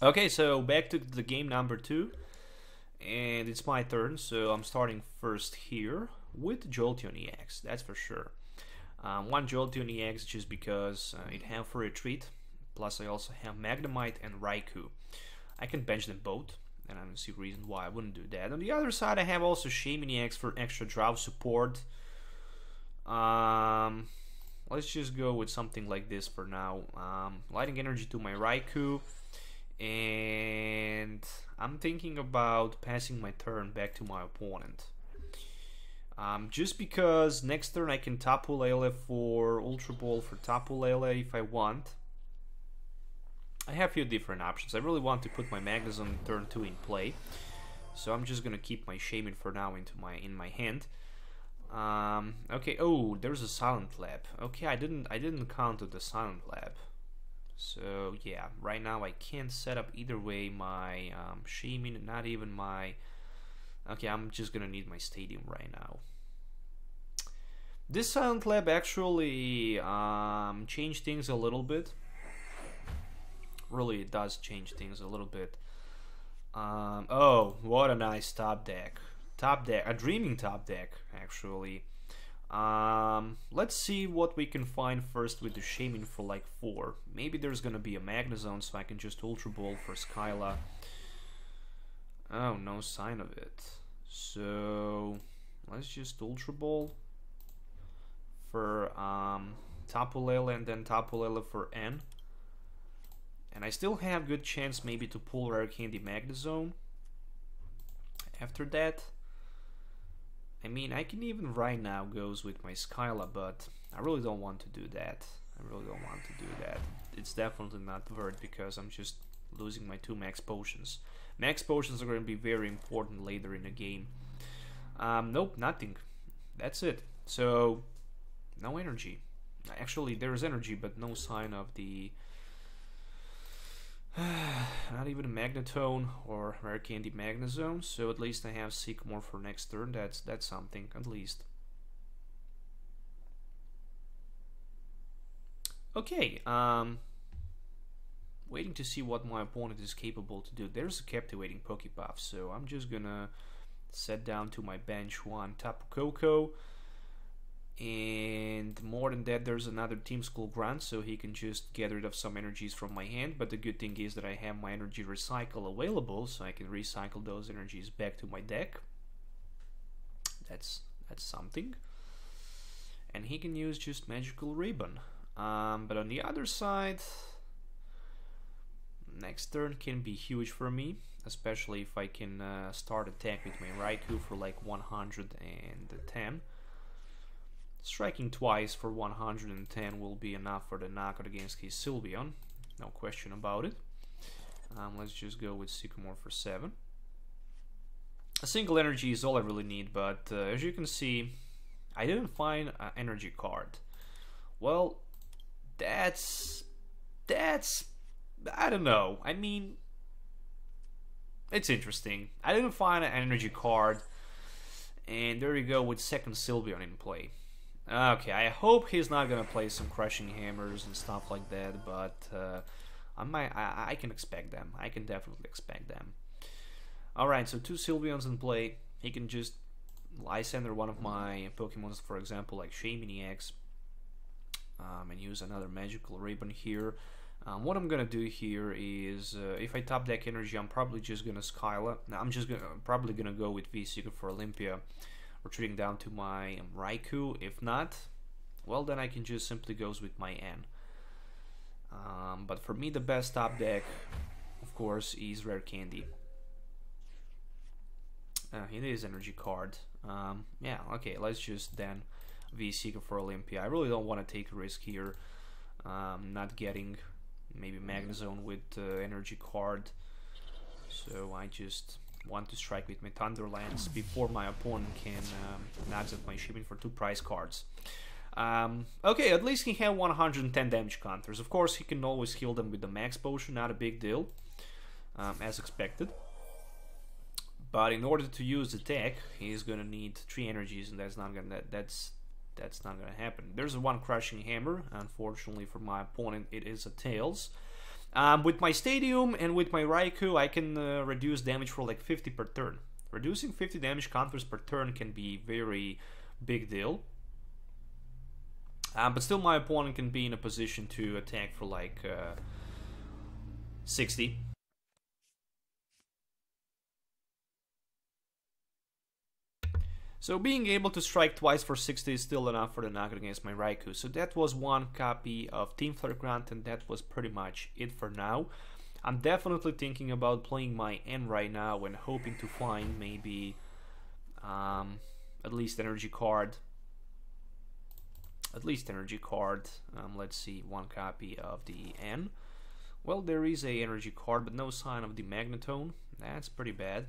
Okay, so back to the game number 2, and it's my turn. So I'm starting first here with Jolteon EX. That's for sure. One Jolteon EX just because it have for retreat. Plus I also have Magnemite and Raikou. I can bench them both, and I don't see a reason why I wouldn't do that. On the other side, I have also Shaymin EX for extra draw support. Let's just go with something like this for now. Lighting energy to my Raikou, and I'm thinking about passing my turn back to my opponent. Just because next turn I can Tapu Lele for Ultra Ball for Tapu Lele if I want. I have a few different options. I really want to put my Magnezone turn 2 in play, so I'm just gonna keep my Shaymin for now in my hand. Okay. Oh, there's a Silent Lab. Okay, I didn't count on the Silent Lab. So yeah, right now I can't set up either way my Shaymin, not even my. Okay, I'm just gonna need my Stadium right now. This Silent Lab actually changed things a little bit. Really, it does change things a little bit. Oh, what a nice top deck. Top deck, a dreaming top deck, actually. Let's see what we can find first with the Shaymin for like 4. Maybe there's gonna be a Magnezone, so I can just Ultra Ball for Skyla. Oh, no sign of it. So let's just Ultra Ball for Tapu Lele and then Tapu Lele for N. And I still have good chance maybe to pull Rare Candy Magnezone. After that, I mean, I can even right now goes with my Skyla, but I really don't want to do that. I really don't want to do that. It's definitely not worth because I'm just losing my 2 Max Potions. Max Potions are going to be very important later in the game. Nope, nothing. That's it. So, no energy. Actually, there is energy, but no sign of the... not even a Magnetone or Rare Candy Magnezone, so at least I have Sycamore for next turn. That's something, at least. Okay, waiting to see what my opponent is capable to do. There's a Captivating Pokebuff, so I'm just gonna set down to my bench 1 Tapu Koko. And more than that, there's another Team School Grunt, so he can just get rid of some energies from my hand. But the good thing is that I have my energy recycle available, so I can recycle those energies back to my deck. That's something. And he can use just Magical Ribbon. But on the other side, next turn can be huge for me, especially if I can start attack with my Raikou for like 110. Striking twice for 110 will be enough for the knockout against his Sylveon, no question about it. Let's just go with Sycamore for 7. A single energy is all I really need, but as you can see, I didn't find an energy card. Well, that's I don't know. I mean, it's interesting. I didn't find an energy card, and there you go with second Sylveon in play. Okay, I hope he's not gonna play some Crushing Hammers and stuff like that, but I can expect them. I can definitely expect them. Alright, so 2 Sylveons in play. He can just Lysander one of my Pokemons, for example, like Shaymin EX, and use another Magical Ribbon here. What I'm gonna do here is, if I top deck energy, I'm probably just gonna Skyla. Now, I'm just probably gonna go with V-Seeker for Olympia, retreating down to my Raikou. If not, well, then I can just simply goes with my N. But for me, the best top deck, of course, is Rare Candy. It is energy card. Yeah, okay, let's just then V-Seeker for Olympia. I really don't want to take a risk here, not getting maybe Magnezone with energy card. So I just want to strike with my Thunderlance before my opponent can knock out my Shaymin for 2 prize cards. Okay, at least he had 110 damage counters. Of course, he can always heal them with the Max Potion, not a big deal, as expected. But in order to use the tech, he's gonna need 3 energies, and that's not gonna happen. There's a 1 Crushing Hammer. Unfortunately for my opponent, it is a Tails. With my Stadium and with my Raikou, I can reduce damage for like 50 per turn. Reducing 50 damage counters per turn can be very big deal. But still my opponent can be in a position to attack for like 60. So being able to strike twice for 60 is still enough for the knockout against my Raikou. So that was one copy of Team Flare Grant, and that was pretty much it for now. I'm definitely thinking about playing my N right now and hoping to find maybe at least energy card. Let's see, one copy of the N. Well, there is a energy card, but no sign of the Magnezone. That's pretty bad.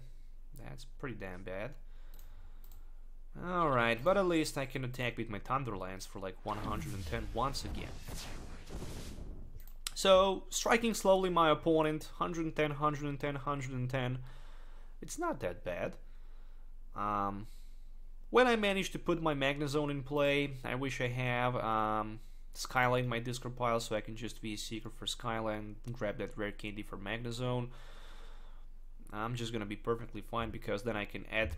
That's pretty damn bad. Alright, but at least I can attack with my Thunderlance for like 110 once again. So, striking slowly my opponent, 110, 110, 110. It's not that bad. When I manage to put my Magnezone in play, I wish I have Skyline in my discard pile so I can just be a Seeker for Skyline and grab that rare candy for Magnezone. I'm just gonna be perfectly fine because then I can add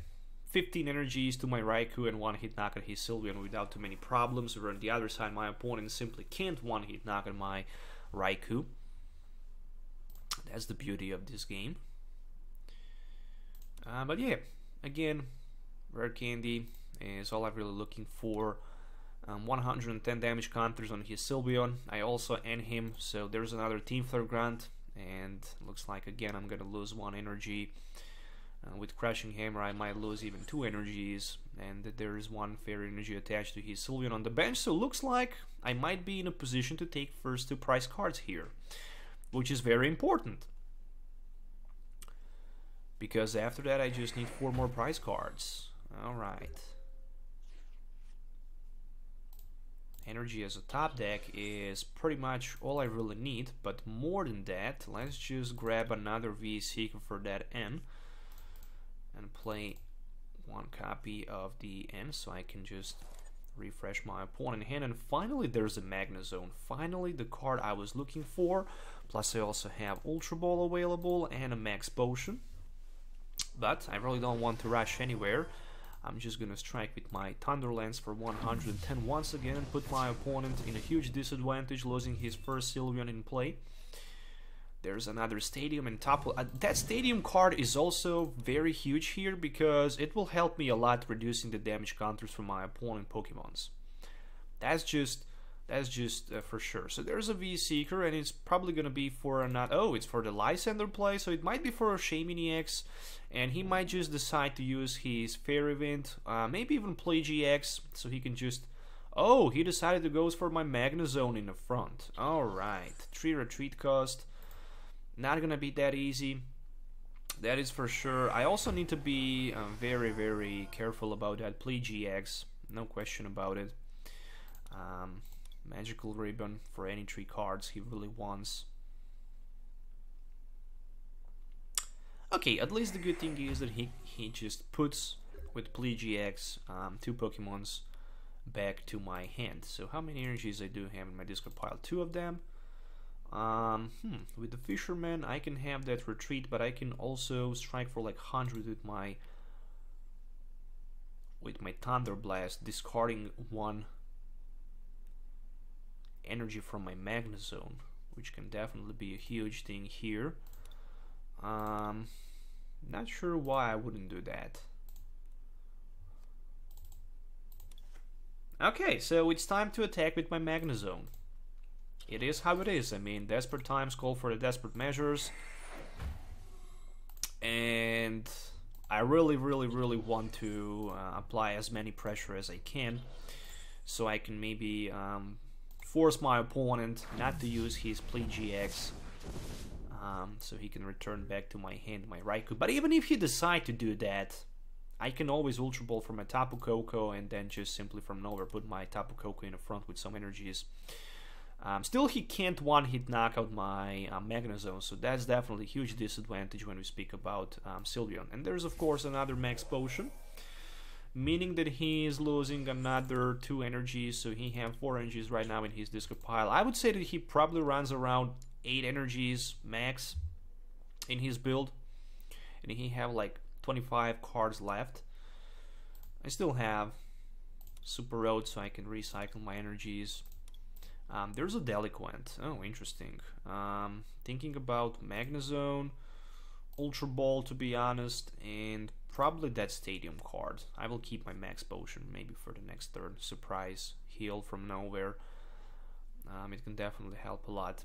15 energies to my Raikou and one-hit knock at his Sylveon without too many problems. Or on the other side, my opponent simply can't one-hit knock at my Raikou. That's the beauty of this game. But yeah, again, rare candy is all I'm really looking for. 110 damage counters on his Sylveon. I also end him, so there's another Team Flare Grunt, and looks like again I'm gonna lose one energy. With Crushing Hammer I might lose even 2 energies, and there is 1 fairy energy attached to his Sylveon on the bench, so looks like I might be in a position to take first 2 prize cards here, which is very important, because after that I just need 4 more prize cards. Alright. Energy as a top deck is pretty much all I really need, but more than that, let's just grab another V Seeker for that N and play 1 copy of the N so I can just refresh my opponent hand. And finally there's a Magnezone, finally the card I was looking for. Plus I also have Ultra Ball available and a Max Potion, but I really don't want to rush anywhere. I'm just gonna strike with my Thunderlance for 110 once again and put my opponent in a huge disadvantage, losing his first Sylveon in play. There's another Stadium and top. That Stadium card is also very huge here because it will help me a lot reducing the damage counters from my opponent Pokemons. That's just for sure. So there's a V Seeker and it's probably gonna be for another. Oh, it's for the Lysander play, so it might be for a Shaymin EX, and he might just decide to use his Fairy Wind, maybe even play GX, so he can just. Oh, he decided to go for my Magnezone in the front. All right, 3 retreat cost. Not gonna be that easy, that is for sure. I also need to be very, very careful about that. Play GX, no question about it. Magical Ribbon for any 3 cards he really wants. Okay, at least the good thing is that he just puts with Play GX 2 Pokemons back to my hand. So how many energies I do have in my discard pile? 2 of them. With the Fisherman I can have that retreat, but I can also strike for like 100 with my Thunder Blast, discarding 1 energy from my Magnezone, which can definitely be a huge thing here. Not sure why I wouldn't do that. Okay, so it's time to attack with my Magnezone. It is how it is. I mean, desperate times call for the desperate measures, and I really want to apply as many pressure as I can, so I can maybe force my opponent not to use his Play GX, so he can return back to my hand my Raikou. But even if he decides to do that, I can always Ultra Ball for my Tapu Koko and then just simply from nowhere put my Tapu Koko in the front with some energies. Still, he can't one-hit knock out my Magnezone, so that's definitely a huge disadvantage when we speak about Sylveon. And there's of course another Max Potion, meaning that he is losing another 2 energies, so he has 4 energies right now in his discard pile. I would say that he probably runs around 8 energies max in his build, and he have like 25 cards left. I still have Super Road, so I can recycle my energies. There's a Delinquent. Oh, interesting. Thinking about Magnezone, Ultra Ball, to be honest, and probably that Stadium card. I will keep my max potion maybe for the next turn. Surprise heal from nowhere. It can definitely help a lot.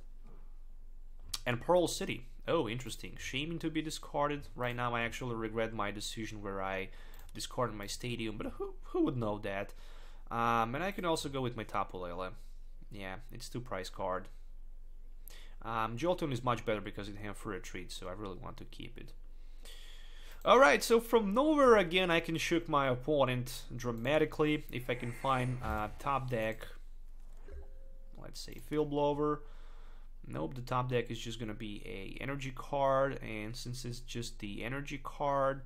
And Pearl City. Oh, interesting. Shaming to be discarded. Right now I actually regret my decision where I discarded my Stadium, but who would know that? And I can also go with my Tapu Lele. Yeah, it's 2 price card. Jolteon is much better because it has free retreat, so I really want to keep it. Alright, so from nowhere again I can shook my opponent dramatically. If I can find top deck, let's say Field Blower. Nope, the top deck is just gonna be a energy card, and since it's just the energy card,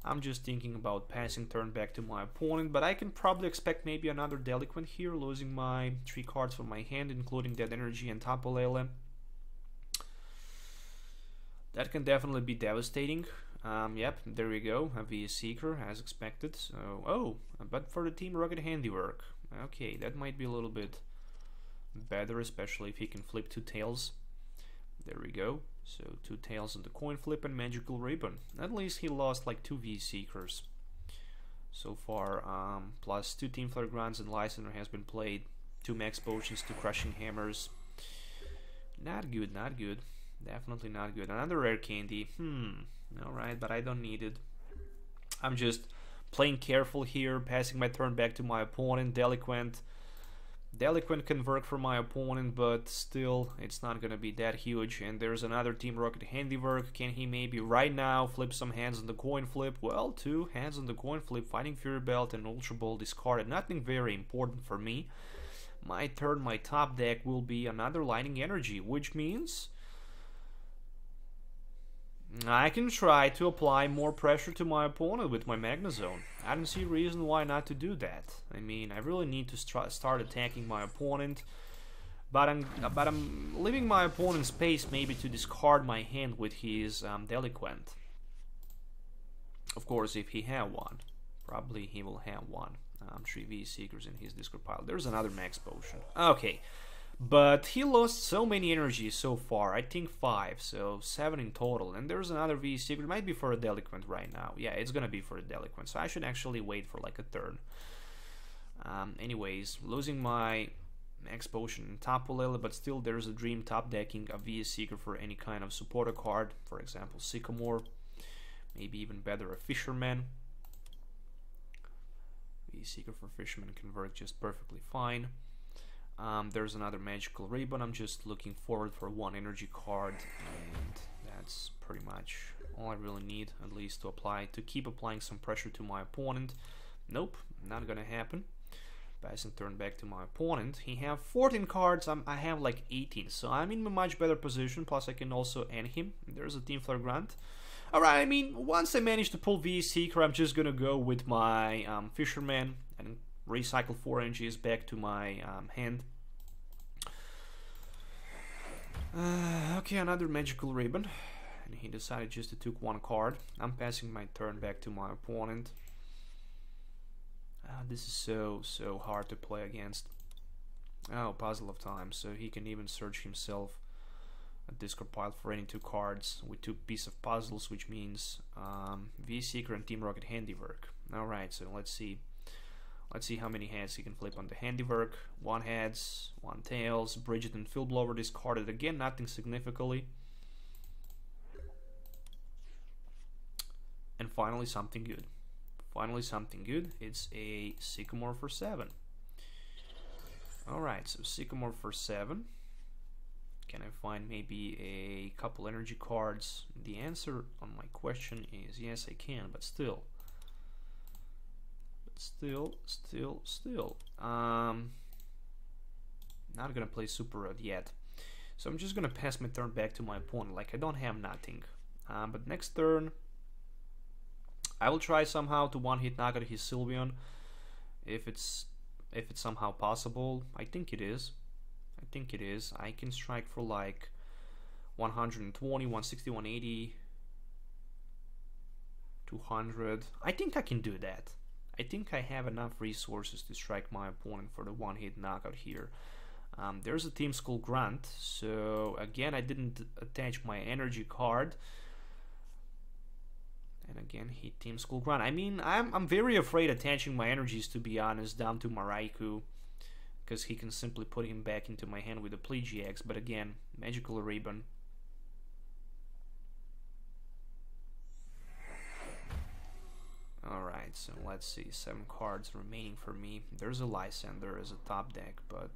I'm just thinking about passing turn back to my opponent, but I can probably expect maybe another Delinquent here, losing my 3 cards from my hand, including that energy and Tapu Lele. That can definitely be devastating. Yep, there we go, a VS Seeker as expected. So, oh, but for the Team Rocket Handiwork. Okay, that might be a little bit better, especially if he can flip 2 tails. There we go. So 2 tails on the coin flip and Magical Ribbon. At least he lost like 2 VS Seekers so far. Plus 2 Team Flare Grunts and Lysander has been played. 2 Max Potions, 2 Crushing Hammers. Not good, not good. Definitely not good. Another Rare Candy. Alright, but I don't need it. I'm just playing careful here, passing my turn back to my opponent. Delinquent can work for my opponent, but still, it's not gonna be that huge. And there's another Team Rocket Handiwork. Can he maybe right now flip some hands on the coin flip? Well, 2 hands on the coin flip, Fighting Fury Belt and Ultra Ball discarded. Nothing very important for me. My turn, my top deck will be another Lightning Energy, which means I can try to apply more pressure to my opponent with my Magnezone. I don't see a reason why not to do that. I mean, I really need to start attacking my opponent, but I'm leaving my opponent space maybe to discard my hand with his Delinquent. Of course, if he have one, probably he will have one. 3 VS Seekers in his discard pile. There's another Max Potion. Okay. But he lost so many energies so far, I think 5, so 7 in total. And there's another VS Secret, might be for a Delinquent right now. Yeah, it's gonna be for a Delinquent, so I should actually wait for like a turn. Anyways, losing my Max Potion and Tapu Lele, but still there's a dream top decking a VS Seeker for any kind of supporter card. For example, Sycamore, maybe even better a Fisherman. VS Seeker for Fisherman can work just perfectly fine. There's another Magical Ribbon. I'm just looking forward for 1 energy card, and that's pretty much all I really need, at least to keep applying some pressure to my opponent. Nope, not gonna happen. Passing turn back to my opponent. He have 14 cards, I have like 18, so I'm in a much better position, plus I can also end him. There's a Team Flare Grunt. Alright, I mean, once I manage to pull VS Seeker, I'm just gonna go with my Fisherman and recycle 4 energies back to my hand. Okay, another Magical Ribbon, and he decided just to take 1 card. I'm passing my turn back to my opponent. This is so hard to play against. Oh, Puzzle of Time, so he can even search himself a discard pile for any 2 cards with 2 pieces of puzzles, which means VS Seeker and Team Rocket Handiwork. Alright, so let's see. Let's see how many heads he can flip on the Handiwork. 1 heads, 1 tails. Bridget and Field Blower discarded again, nothing significantly. And finally something good. Finally something good. It's a Sycamore for 7. Alright, so Sycamore for 7. Can I find maybe a couple energy cards? The answer on my question is yes, I can, but still. Not gonna play Super Road yet, so I'm just gonna pass my turn back to my opponent like I don't have nothing. But next turn I will try somehow to one-hit knock out his Sylveon if it's somehow possible. I think it is. I think it is. I can strike for like 120, 160, 180, 200. I think I can do that. I think I have enough resources to strike my opponent for the one-hit knockout here. There's a Team Skull Grunt, so again I didn't attach my energy card. And again he Team Skull Grunt. I mean, I'm very afraid attaching my energies, to be honest, down to my Raikou, because he can simply put him back into my hand with a GX. But again, Magical Ribbon. Alright, so let's see, 7 cards remaining for me. There's a Lysander as a top deck, but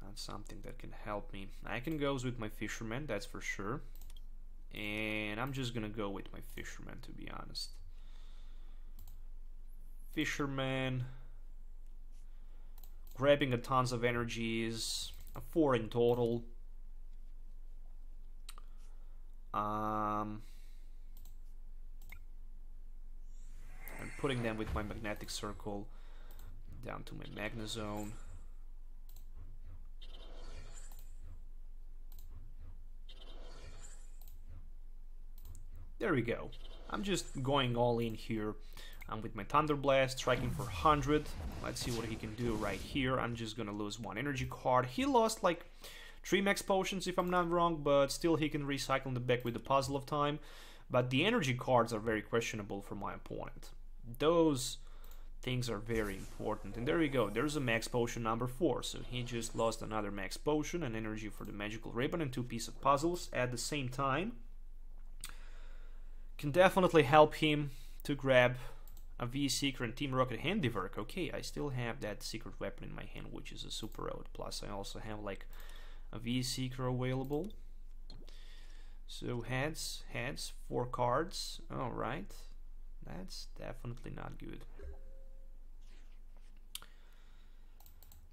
not something that can help me. I can go with my Fisherman, that's for sure. And I'm just gonna go with my Fisherman, to be honest. Fisherman, grabbing a tons of energies, 4 in total. I'm putting them with my Magnetic Circle down to my Magnezone. There we go. I'm just going all in here. I'm with my Thunder Blast, striking for 100. Let's see what he can do right here. I'm just gonna lose 1 energy card. He lost like 3 max potions if I'm not wrong, but still he can recycle the back with the Puzzle of Time. But the energy cards are very questionable for my opponent. Those things are very important. And there we go. There's a max potion number 4. So he just lost another max potion, an energy for the Magical Ribbon, and 2 pieces of puzzles at the same time. Can definitely help him to grab a V-Seeker and Team Rocket Handiwork. Okay, I still have that secret weapon in my hand, which is a Super Ode. Plus I also have like a V-Seeker available. So heads, 4 cards. Alright. That's definitely not good.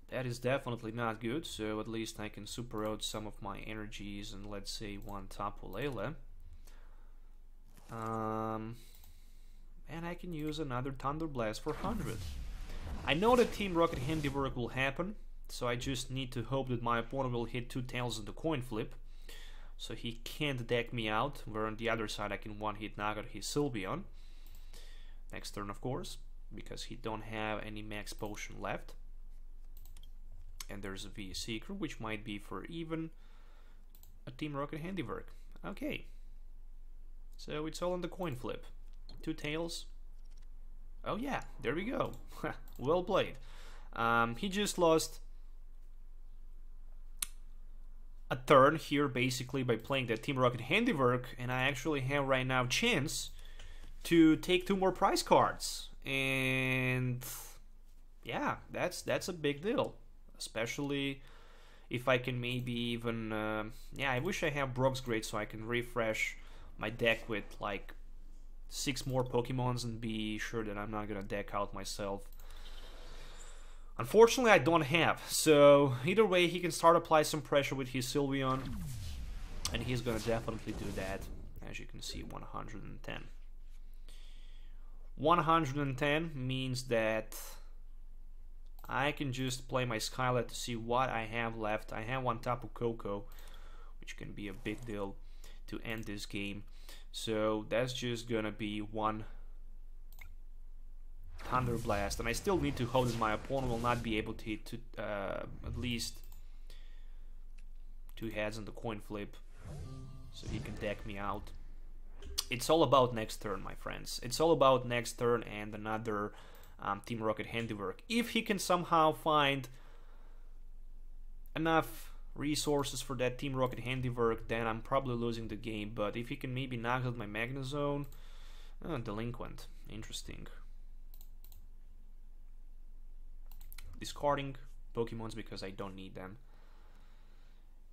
That is definitely not good, so at least I can Super Ode some of my energies and let's say 1 Tapu Lele. And I can use another Thunder Blast for 100. I know that Team Rocket Handiwork will happen, so I just need to hope that my opponent will hit 2 tails in the coin flip, so he can't deck me out, where on the other side I can one-hit knock out his Sylveon. Next turn, of course, because he don't have any max potion left. And there's a V-Seeker, which might be for even a Team Rocket Handiwork. Okay. So it's all on the coin flip. 2 tails. Oh yeah, there we go. Well played. He just lost a turn here basically by playing that Team Rocket Handiwork, and I actually have right now chance to take 2 more prize cards. And yeah, that's a big deal. Especially if I can maybe even... yeah, I wish I have Brock's Great so I can refresh my deck with like 6 more Pokemons and be sure that I'm not gonna deck out myself. Unfortunately, I don't have, so either way he can start apply some pressure with his Sylveon, and he's gonna definitely do that. As you can see, 110. 110 means that I can just play my Skylight to see what I have left. I have 1 Tapu Koko, which can be a big deal to end this game. So that's just gonna be 1 Thunder Blast, and I still need to hope that my opponent will not be able to hit at least 2 heads on the coin flip, so he can deck me out. It's all about next turn, my friends. It's all about next turn and another Team Rocket Handiwork. If he can somehow find enough resources for that Team Rocket Handiwork, then I'm probably losing the game. But if he can maybe knock out my Magnezone, Delinquent, interesting. Discarding Pokemons because I don't need them.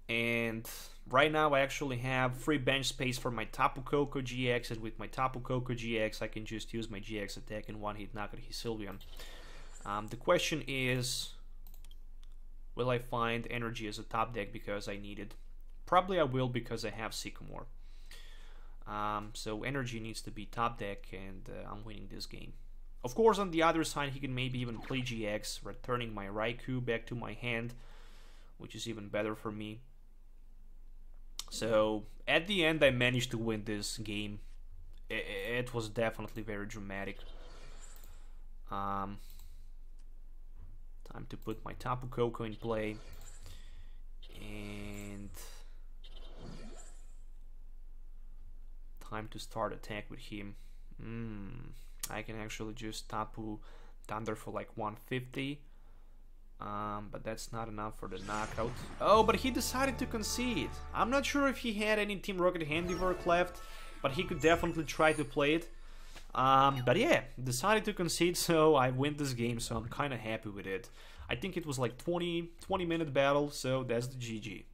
And right now I actually have free bench space for my Tapu Koko GX, and with my Tapu Koko GX I can just use my GX attack and one-hit knock out his Sylveon. The question is, will I find energy as a top deck because I need it? Probably I will, because I have Sycamore. So energy needs to be top deck, and I'm winning this game. Of course, on the other side, he can maybe even play GX, returning my Raikou back to my hand. which is even better for me. So at the end I managed to win this game. It was definitely very dramatic. Time to put my Tapu Koko in play. And time to start attack with him. I can actually just Tapu Thunder for like 150. But that's not enough for the knockout. Oh, but he decided to concede. I'm not sure if he had any Team Rocket handiwork left, but he could definitely try to play it. But yeah, decided to concede, so I win this game, so I'm kind of happy with it. I think it was like 20-minute battle, so that's the GG.